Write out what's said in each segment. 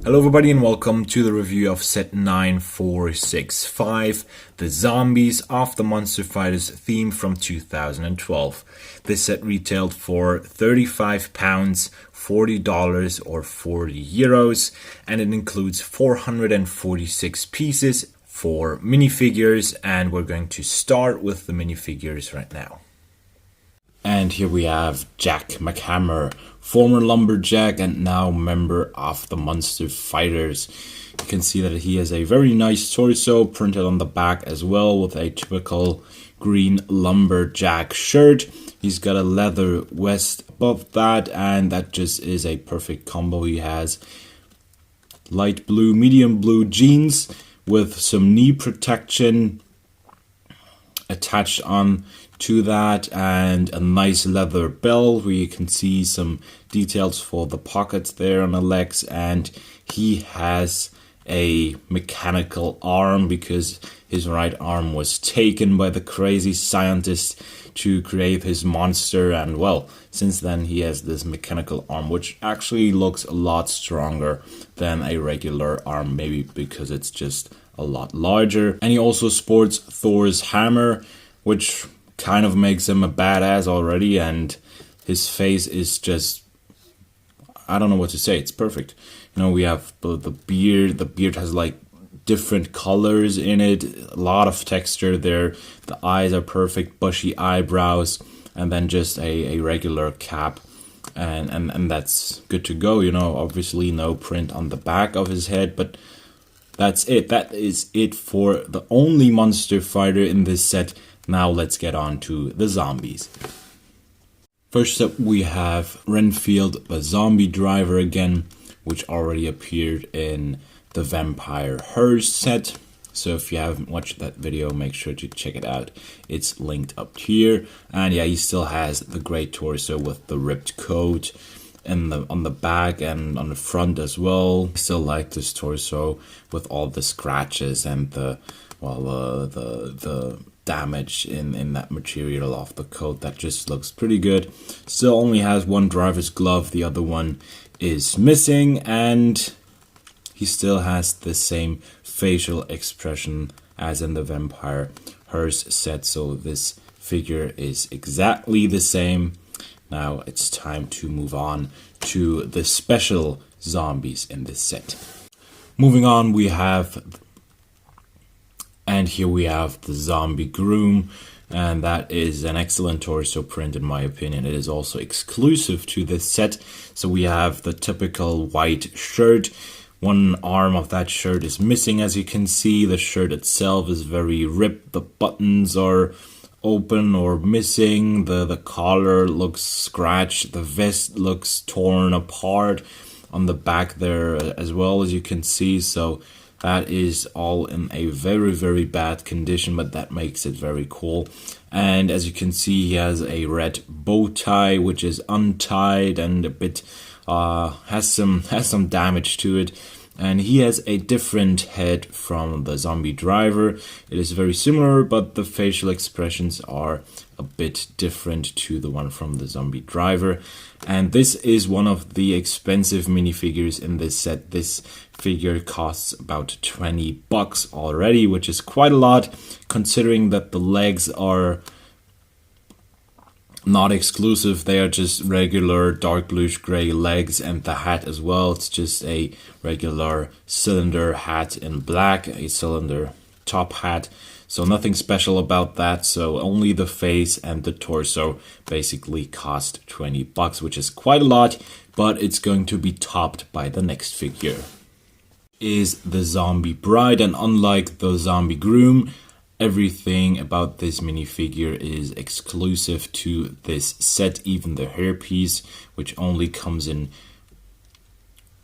Hello everybody and welcome to the review of set 9465, the Zombies of the Monster Fighters theme from 2012. This set retailed for £35, $40 or €40, and it includes 446 pieces, 4 minifigures, and we're going to start with the minifigures right now. And here we have Jack McHammer, former lumberjack and now member of the Monster Fighters. You can see that he has a very nice torso printed on the back as well with a typical green lumberjack shirt. He's got a leather vest above that, and that just is a perfect combo. He has light blue, medium blue jeans with some knee protection attached on to that, and a nice leather belt where you can see some details for the pockets there on the legs. And he has a mechanical arm because his right arm was taken by the crazy scientist to create his monster, and well, since then he has this mechanical arm which actually looks a lot stronger than a regular arm, maybe because it's just a lot larger. And he also sports Thor's hammer, which kind of makes him a badass already, and his face is just, I don't know what to say, it's perfect. You know, we have the beard has like different colors in it, a lot of texture there, the eyes are perfect, bushy eyebrows, and then just a regular cap, and that's good to go. You know, obviously no print on the back of his head, but that's it. That is it for the only Monster Fighter in this set. Now let's get on to the zombies. First up we have Renfield, the zombie driver again, which already appeared in the Vampire Hearst set. So if you haven't watched that video, make sure to check it out. It's linked up here. And yeah, he still has the great torso with the ripped coat and on the back and on the front as well. I still like this torso with all the scratches and the damage in that material of the coat. That just looks pretty good. Still only has one driver's glove, the other one is missing, and he still has the same facial expression as in the Vampire Hearst set, so this figure is exactly the same. Now it's time to move on to the special zombies in this set. Moving on, we have, and here we have the Zombie Groom, and that is an excellent torso print in my opinion. It is also exclusive to this set. So we have the typical white shirt. One arm of that shirt is missing, as you can see. The shirt itself is very ripped. The buttons are open or missing. The collar looks scratched. The vest looks torn apart on the back there as well, as you can see. So that is all in a very, very bad condition, but that makes it very cool. And as you can see, he has a red bow tie, which is untied and a bit has some damage to it. And he has a different head from the zombie driver. It is very similar, but the facial expressions are a bit different to the one from the zombie driver. And this is one of the expensive minifigures in this set. This figure costs about $20 already, which is quite a lot considering that the legs are not exclusive. They are just regular dark bluish gray legs, and the hat as well. It's just a regular cylinder hat in black, a cylinder top hat. So nothing special about that. So only the face and the torso basically cost $20, which is quite a lot, but it's going to be topped by the next figure. Is the Zombie Bride, and unlike the Zombie Groom, everything about this minifigure is exclusive to this set, even the hairpiece, which only comes in,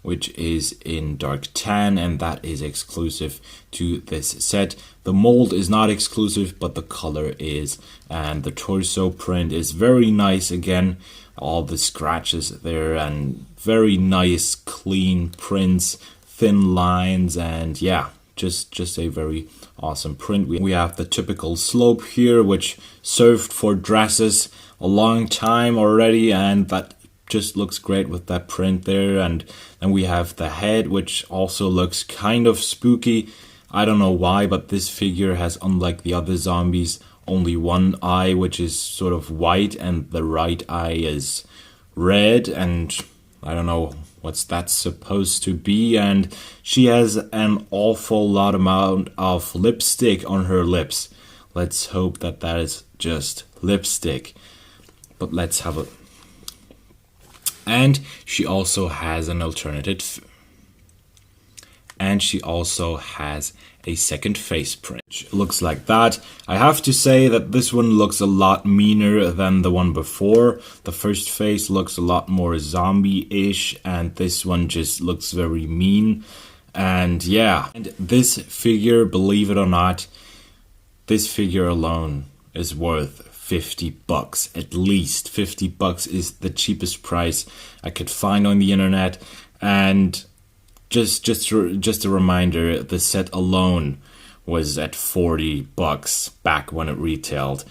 which is in dark tan, and that is exclusive to this set. The mold is not exclusive, but the color is, and the torso print is very nice again. All the scratches there and very nice clean prints, thin lines, and yeah, just a very awesome print. We have the typical slope here, which served for dresses a long time already, and that just looks great with that print there. And then we have the head, which also looks kind of spooky. I don't know why, but this figure has, unlike the other zombies, only one eye, which is sort of white, and the right eye is red, and I don't know what's that supposed to be. And she has an awful lot amount of lipstick on her lips. Let's hope that that is just lipstick. But let's have a... And she also has an alternative... And she also has a second face print. It looks like that. I have to say that this one looks a lot meaner than the one before. The first face looks a lot more zombie-ish, and this one just looks very mean. And yeah, and this figure, believe it or not, this figure alone is worth $50. At least $50 is the cheapest price I could find on the internet. And just a reminder, the set alone was at $40 back when it retailed,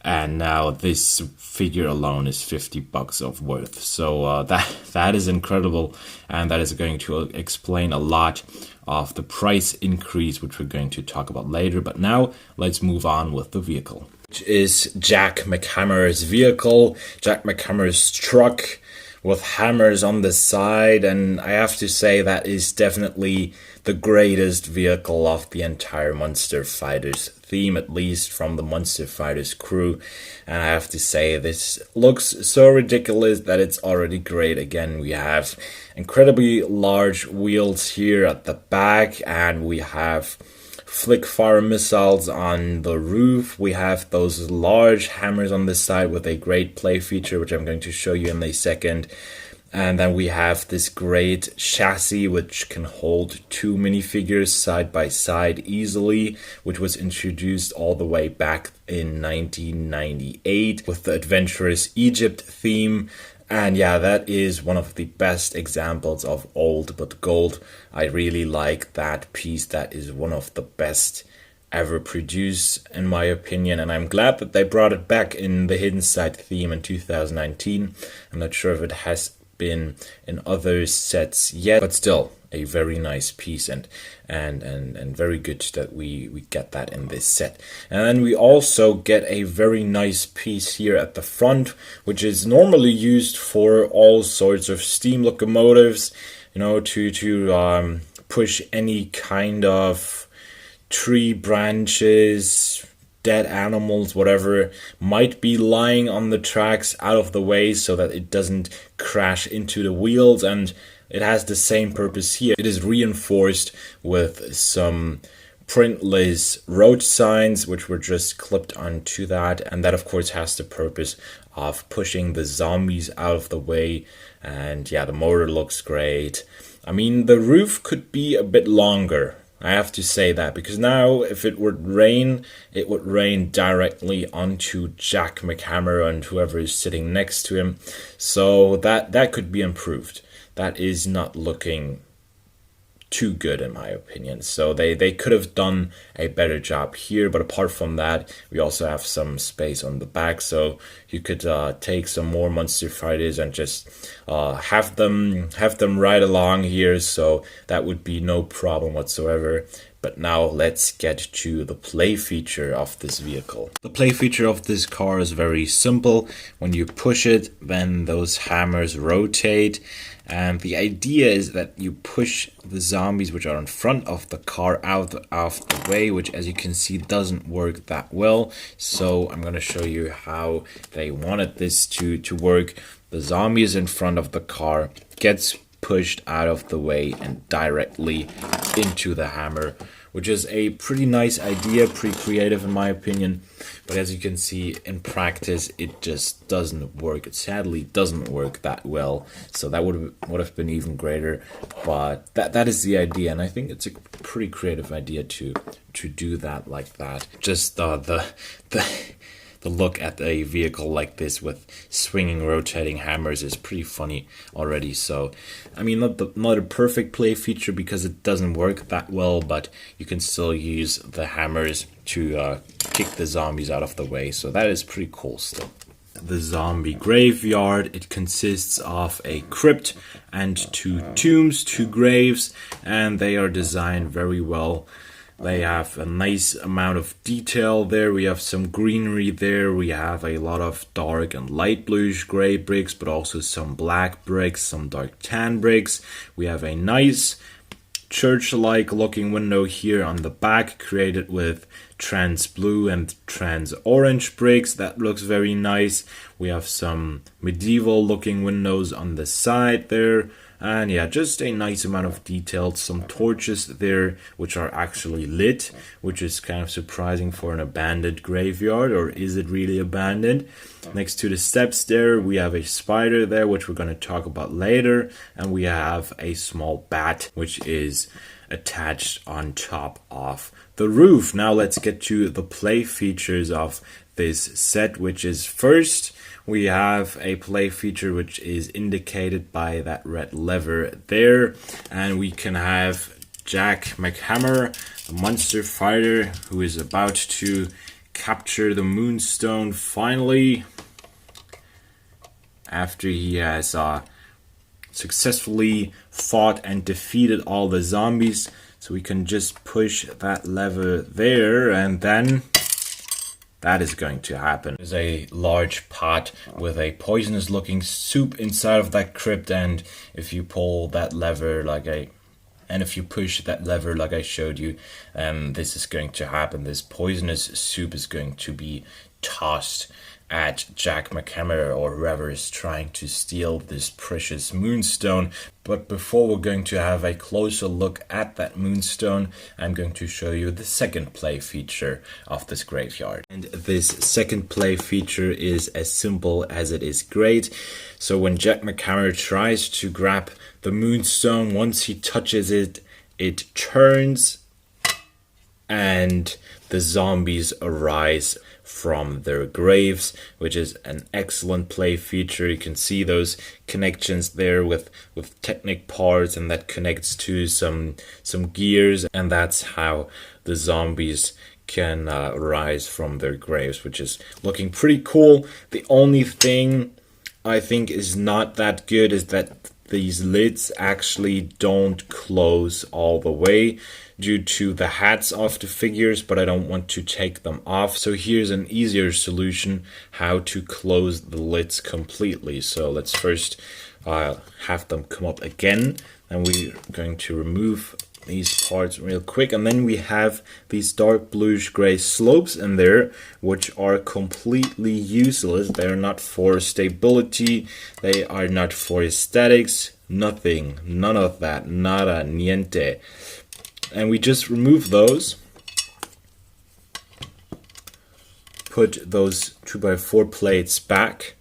and now this figure alone is $50 of worth. So that is incredible, and that is going to explain a lot of the price increase, which we're going to talk about later. But now let's move on with the vehicle, which is Jack McHammer's vehicle, Jack McHammer's truck, with hammers on the side. And I have to say that is definitely the greatest vehicle of the entire Monster Fighters theme, at least from the Monster Fighters crew. And I have to say, this looks so ridiculous that it's already great. Again, we have incredibly large wheels here at the back, and we have flick fire missiles on the roof. We have those large hammers on the side with a great play feature, which I'm going to show you in a second. And then we have this great chassis, which can hold two minifigures side by side easily, which was introduced all the way back in 1998 with the Adventurous Egypt theme. And yeah, that is one of the best examples of old but gold. I really like that piece. That is one of the best ever produced, in my opinion. And I'm glad that they brought it back in the Hidden Side theme in 2019. I'm not sure if it has been in other sets yet, but still a very nice piece, and very good that we get that in this set. And then we also get a very nice piece here at the front, which is normally used for all sorts of steam locomotives, you know, to push any kind of tree branches, dead animals, whatever might be lying on the tracks out of the way so that it doesn't crash into the wheels. And it has the same purpose here. It is reinforced with some printless road signs, which were just clipped onto that. And that, of course, has the purpose of pushing the zombies out of the way. And yeah, the motor looks great. I mean, the roof could be a bit longer, I have to say that, because now if it would rain directly onto Jack McHammer and whoever is sitting next to him. So that could be improved. That is not looking too good, in my opinion. So they could have done a better job here. But apart from that, we also have some space on the back, so you could take some more Monster Fighters and just have them ride along here. So that would be no problem whatsoever. But now let's get to the play feature of this vehicle. The play feature of this car is very simple. When you push it, then those hammers rotate. And the idea is that you push the zombies which are in front of the car out of the way, which, as you can see, doesn't work that well. So I'm going to show you how they wanted this to work. The zombies in front of the car gets pushed out of the way and directly into the hammer, which is a pretty nice idea, pretty creative in my opinion. But as you can see, in practice, it just doesn't work. It sadly doesn't work that well. So that would have been even greater. But that is the idea, and I think it's a pretty creative idea to do that like that. Just the look at a vehicle like this with swinging, rotating hammers is pretty funny already. So, I mean, not a perfect play feature because it doesn't work that well, but you can still use the hammers to kick the zombies out of the way. So that is pretty cool still. the zombie graveyard. It consists of a crypt and 2 tombs, 2 graves, and they are designed very well. They have a nice amount of detail there. We have some greenery there. We have a lot of dark and light bluish gray bricks, but also some black bricks, some dark tan bricks. We have a nice church-like looking window here on the back, created with trans blue and trans orange bricks. That looks very nice. We have some medieval looking windows on the side there. And yeah, just a nice amount of detail. Some torches there, which are actually lit, which is kind of surprising for an abandoned graveyard. Or is it really abandoned? Next to the steps there, we have a spider there, which we're going to talk about later. And we have a small bat, which is attached on top of the roof. Now let's get to the play features of this set, which is first, we have a play feature which is indicated by that red lever there, and we can have Jack McHammer, the monster fighter, who is about to capture the Moonstone finally, after he has successfully fought and defeated all the zombies. So we can just push that lever there, and then that is going to happen. There's a large pot with a poisonous looking soup inside of that crypt, and if you pull that lever if you push that lever like I showed you, this is going to happen. This poisonous soup is going to be tossed at Jack McHammer or whoever is trying to steal this precious Moonstone. But before we're going to have a closer look at that Moonstone, I'm going to show you the second play feature of this graveyard. And this second play feature is as simple as it is great. So when Jack McHammer tries to grab the Moonstone, once he touches it, it turns and the zombies arise from their graves, which is an excellent play feature. You can see those connections there with Technic parts, and that connects to some gears, and that's how the zombies can rise from their graves, which is looking pretty cool. The only thing I think is not that good is that these lids actually don't close all the way due to the hats of the figures, but I don't want to take them off. So here's an easier solution how to close the lids completely. So let's first have them come up again, and we're going to remove these parts real quick, and then we have these dark bluish gray slopes in there which are completely useless. They're not for stability, they are not for aesthetics, nothing, none of that, nada, niente. And we just remove those, put those 2x4 plates back,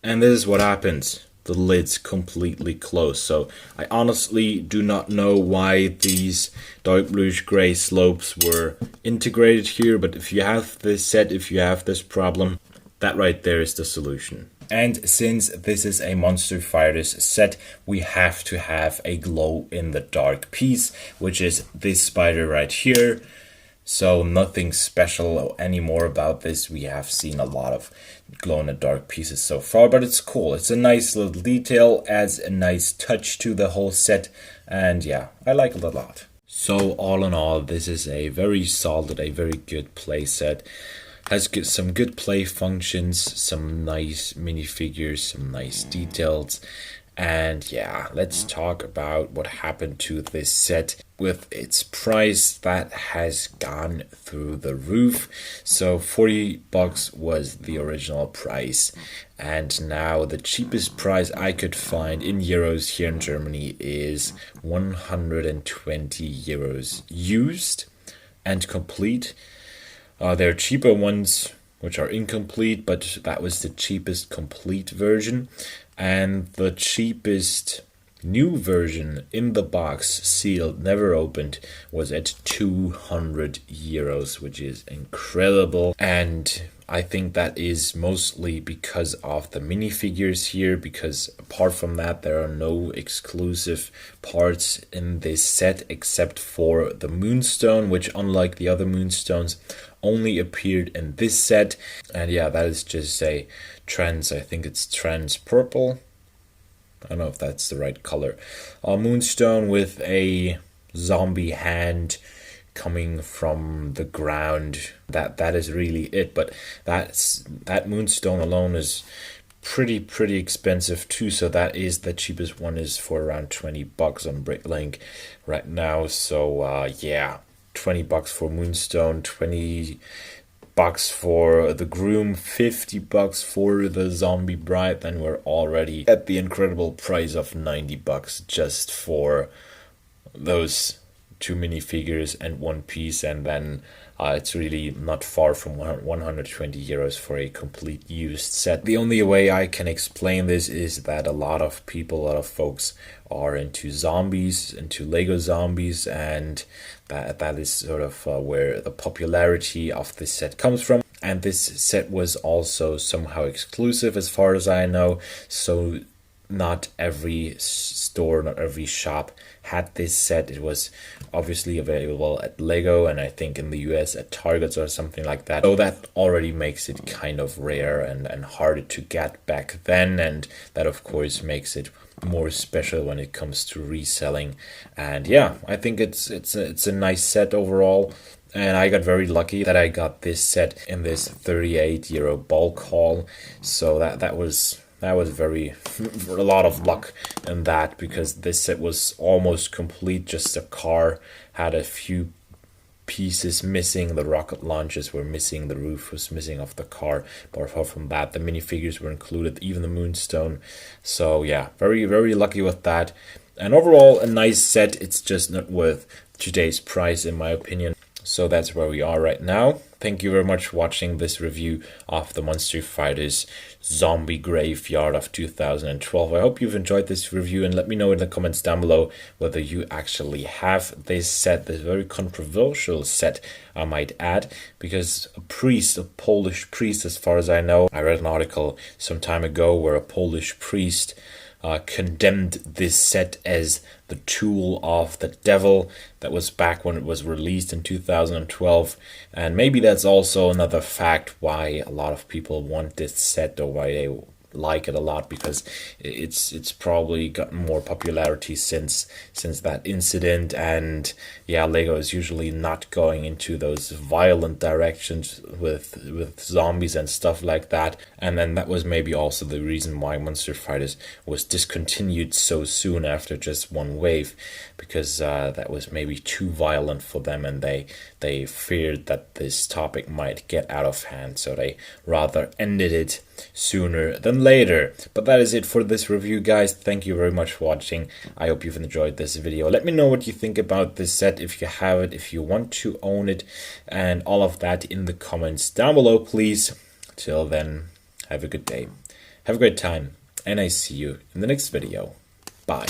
and this is what happens. The lids completely close. So I honestly do not know why these dark bluish gray slopes were integrated here, but if you have this set, if you have this problem, that right there is the solution. And since this is a Monster Fighters set, we have to have a glow in the dark piece, which is this spider right here. So nothing special anymore about this. We have seen a lot of glow-in-the-dark pieces so far, but it's cool. It's a nice little detail, adds a nice touch to the whole set, and yeah, I like it a lot. So all in all, this is a very solid, a very good play set. Has some good play functions, some nice minifigures, some nice details. And yeah, let's talk about what happened to this set with its price that has gone through the roof. So $40 was the original price, and now the cheapest price I could find in euros here in Germany is 120 euros used and complete. There are cheaper ones which are incomplete, but that was the cheapest complete version. And the cheapest new version in the box, sealed, never opened, was at 200 euros, which is incredible. And I think that is mostly because of the minifigures here, because apart from that, there are no exclusive parts in this set except for the Moonstone, which unlike the other Moonstones only appeared in this set. And yeah, that is just a trans, I think it's trans purple. I don't know if that's the right color. Moonstone with a zombie hand coming from the ground. That is really it. But that Moonstone alone is pretty expensive too. So that is the cheapest one, is for around $20 on Bricklink right now. So yeah, $20 for Moonstone, $20 for the Groom, $50 for the Zombie Bride. Then we're already at the incredible price of $90 just for those 2 minifigures and one piece. And then it's really not far from 120 euros for a complete used set. The only way I can explain this is that a lot of folks are into zombies, into Lego zombies, and that is sort of where the popularity of this set comes from. And this set was also somehow exclusive as far as I know, so not every store, not every shop had this set. It was obviously available at Lego, and I think in the US at Targets or something like that. So that already makes it kind of rare and harder to get back then, and that of course makes it more special when it comes to reselling. And yeah, I think it's a nice set overall. And I got very lucky that I got this set in this 38 euro bulk haul. So that was very a lot of luck in that, because this set was almost complete. Just the car had a few pieces missing. The rocket launchers were missing, the roof was missing off the car, but apart from that, the minifigures were included, even the Moonstone. So yeah, very lucky with that. And overall, a nice set. It's just not worth today's price, in my opinion. So that's where we are right now. Thank you very much for watching this review of the Monster Fighters Zombie Graveyard of 2012. I hope you've enjoyed this review, and let me know in the comments down below whether you actually have this set, this very controversial set, I might add, because a Polish priest, as far as I know, I read an article some time ago where a Polish priest condemned this set as the tool of the devil. That was back when it was released in 2012, and maybe that's also another fact why a lot of people want this set, or why they like it a lot, because it's probably gotten more popularity since that incident. And yeah, Lego is usually not going into those violent directions with zombies and stuff like that. And then that was maybe also the reason why Monster Fighters was discontinued so soon after just one wave, because that was maybe too violent for them, and they feared that this topic might get out of hand, so they rather ended it sooner than later. But that is it for this review, guys. Thank you very much for watching. I hope you've enjoyed this video. Let me know what you think about this set, if you have it, if you want to own it, and all of that in the comments down below, please. Till then, have a good day, have a great time, and I see you in the next video. Bye.